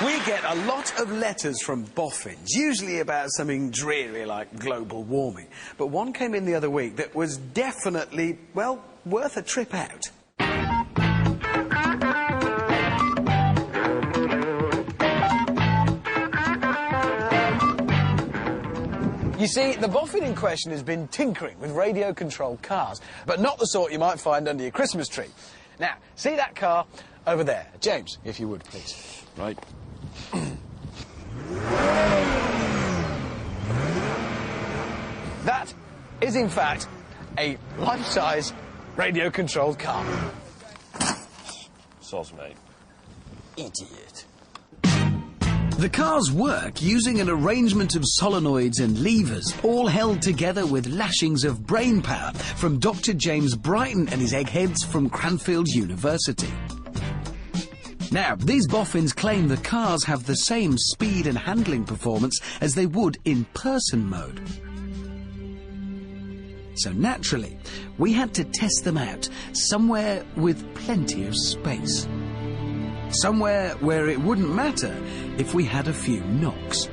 We get a lot of letters from boffins, usually about something dreary like global warming. But one came in the other week that was definitely, well, worth a trip out. You see, the boffin in question has been tinkering with radio-controlled cars, but not the sort you might find under your Christmas tree. Now, see that car over there? James, if you would, please. Right. That is, in fact, a life-size radio-controlled car. Soz, mate. Idiot. The cars work using an arrangement of solenoids and levers, all held together with lashings of brain power from Dr. James Brighton and his eggheads from Cranfield University. Now, these boffins claim the cars have the same speed and handling performance as they would in person mode. So naturally, we had to test them out somewhere with plenty of space. Somewhere where it wouldn't matter if we had a few knocks.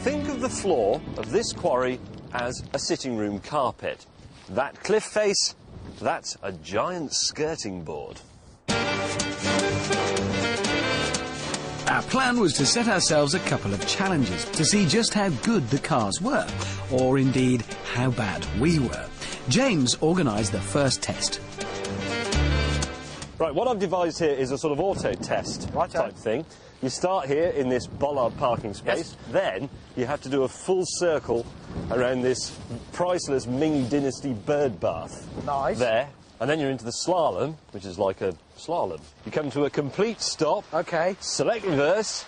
Think of the floor of this quarry as a sitting room carpet. That cliff face, that's a giant skirting board. Our plan was to set ourselves a couple of challenges to see just how good the cars were, or indeed how bad we were. James organised the first test. Right, what I've devised here is a sort of auto test type thing. You start here in this bollard parking space, then you have to do a full circle around this priceless Ming Dynasty bird bath. Nice. There, and then you're into the slalom, which is like a slalom. You come to a complete stop. OK. Select reverse,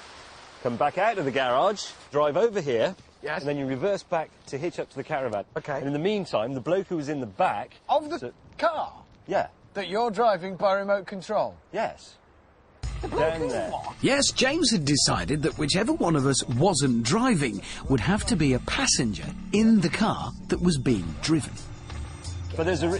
come back out of the garage, drive over here, yes, and then you reverse back to hitch up to the caravan. OK. And in the meantime, the bloke who was in the back... Of the car? Yeah. That you're driving by remote control? Yes. Down there. Yes, James had decided that whichever one of us wasn't driving would have to be a passenger in the car that was being driven. But there's a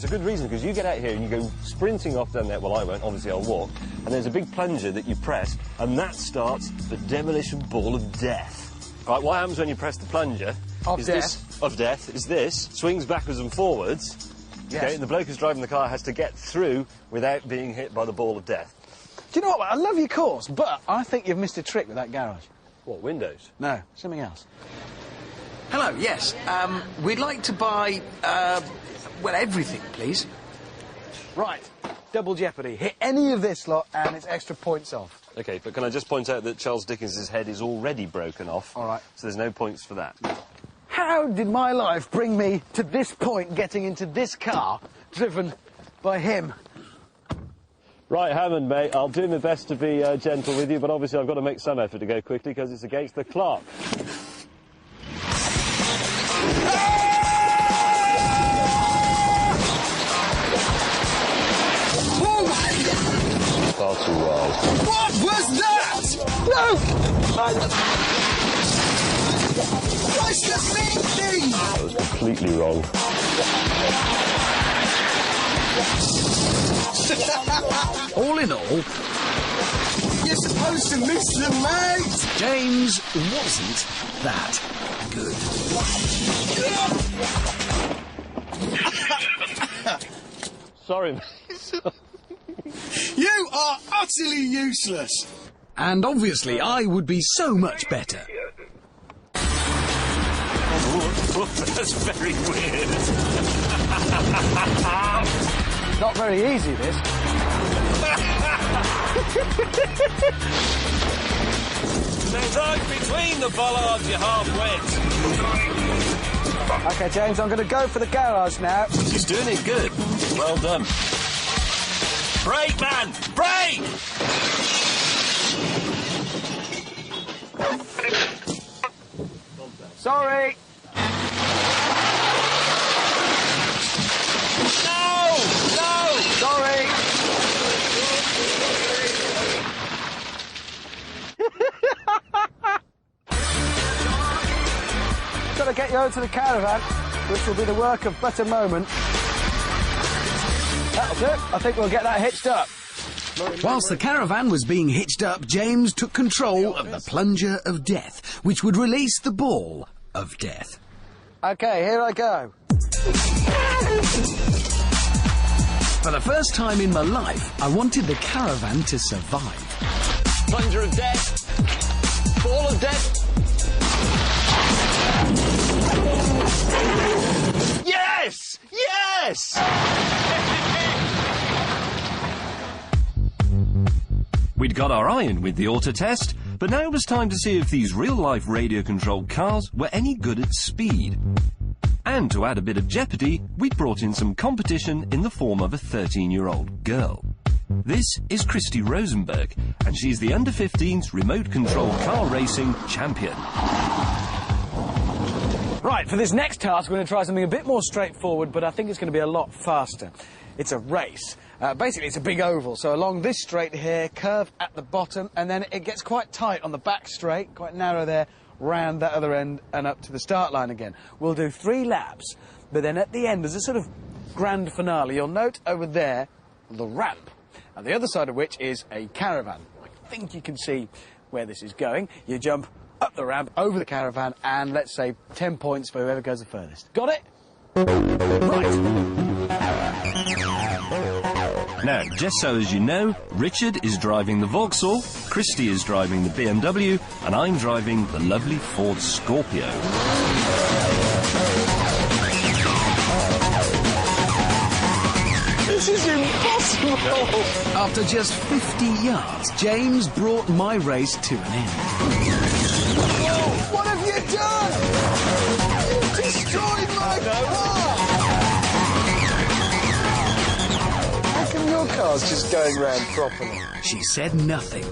good reason, because you get out here and you go sprinting off down there. Well, I won't, obviously I'll walk. And there's a big plunger that you press, and that starts the demolition ball of death. Right, what happens when you press the plunger... Of death is this, swings backwards and forwards. Yes. Okay, and the bloke who's driving the car has to get through without being hit by the ball of death. Do you know what? I love your course, but I think you've missed a trick with that garage. What, windows? No, something else. Hello, yes. We'd like to buy, well, everything, please. Right, double jeopardy. Hit any of this lot and it's extra points off. OK, but can I just point out that Charles Dickens' head is already broken off? All right. So there's no points for that. How did my life bring me to this point, getting into this car, driven by him? Right, Hammond, mate, I'll do my best to be gentle with you, but obviously I've got to make some effort to go quickly because it's against the clock. Far too wide. What was that? No! Christ, the big thing! That was completely wrong. All in all... You're supposed to miss them, mate! James wasn't that good. Sorry, mate. You are utterly useless! And obviously I would be so much better. That's very weird. Not very easy, this. There's ice between the bollards, you're half-wet. OK, James, I'm going to go for the garage now. He's doing it good. Well done. Brake, man! Brake! Sorry. No! No! Sorry. Got to get you over to the caravan, which will be the work of but a moment. That'll do. I think we'll get that hitched up. Whilst the caravan was being hitched up, James took control of the plunger of death, which would release the ball of death. OK, here I go. For the first time in my life, I wanted the caravan to survive. Plunger of death. Ball of death. Yes! Yes! We'd got our eye in with the auto test, but now it was time to see if these real-life radio-controlled cars were any good at speed. And to add a bit of jeopardy, we'd brought in some competition in the form of a 13-year-old girl. This is Christy Rosenberg, and she's the under-15s remote-controlled car racing champion. Right, for this next task, we're going to try something a bit more straightforward, but I think it's going to be a lot faster. It's a race. Basically, it's a big oval, so along this straight here, curve at the bottom, and then it gets quite tight on the back straight, quite narrow there, round that other end and up to the start line again. We'll do 3 laps, but then at the end, there's a sort of grand finale. You'll note over there the ramp, and the other side of which is a caravan. I think you can see where this is going. You jump up the ramp, over the caravan, and let's say 10 points for whoever goes the furthest. Got it? Right. Now, just so as you know, Richard is driving the Vauxhall, Christy is driving the BMW, and I'm driving the lovely Ford Scorpio. This is impossible! After just 50 yards, James brought my race to an end. Oh, what have you done? You've destroyed my car! How come your car's just going round properly? She said nothing.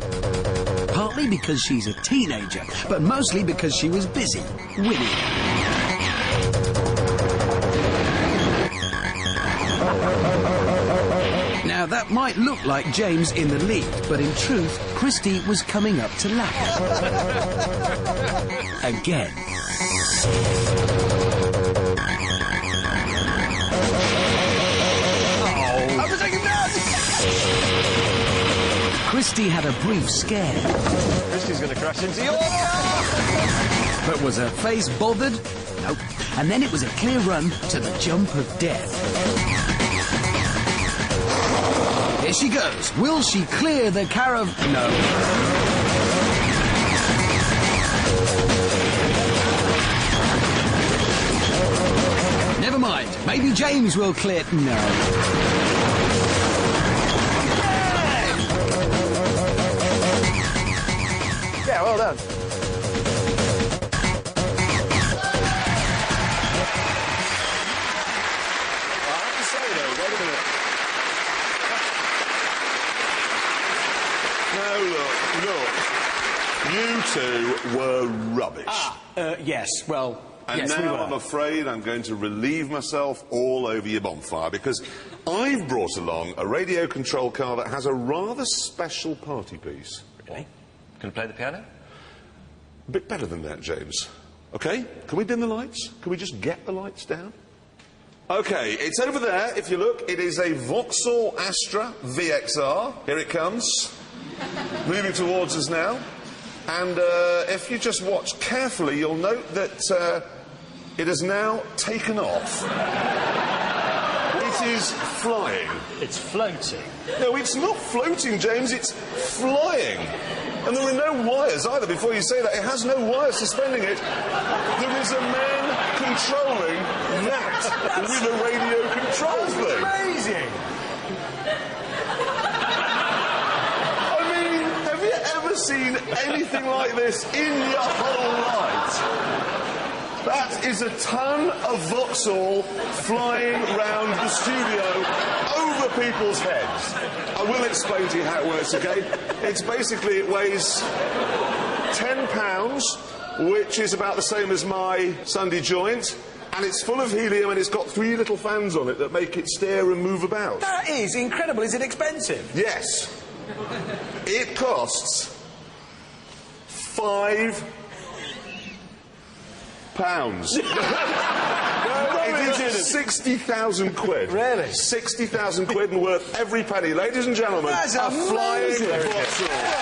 Partly because she's a teenager, but mostly because she was busy winning. Now, that might look like James in the lead, but in truth, Christy was coming up to lap. Again. Christy had a brief scare. Christy's going to crash into your car! But was her face bothered? Nope. And then it was a clear run to the jump of death. Here she goes. Will she clear the caravan? No. Never mind. Maybe James will clear... No. Yeah, well done. You two were rubbish. Yes, well, and yes, now we were. I'm afraid I'm going to relieve myself all over your bonfire because I've brought along a radio-controlled car that has a rather special party piece. Really? Can I play the piano? A bit better than that, James. OK? Can we dim the lights? Can we just get the lights down? OK, it's over there. If you look, it is a Vauxhall Astra VXR. Here it comes. Moving towards us now. And if you just watch carefully, you'll note that it has now taken off. It is flying. It's floating. No, it's not floating, James. It's flying. And there are no wires either. Before you say that, it has no wires suspending it. There is a man controlling that with a radio control thing. Amazing! Seen anything like this in your whole life? That is a ton of Vauxhall flying round the studio over people's heads. I will explain to you how it works, okay? It's basically, it weighs 10 pounds, which is about the same as my Sunday joint, and it's full of helium and it's got 3 little fans on it that make it steer and move about. That is incredible. Is it expensive? Yes. It costs £5 pounds. It is 60,000 quid. Really? 60,000 quid and worth every penny. Ladies and gentlemen, That's a flying amazing. Vauxhall.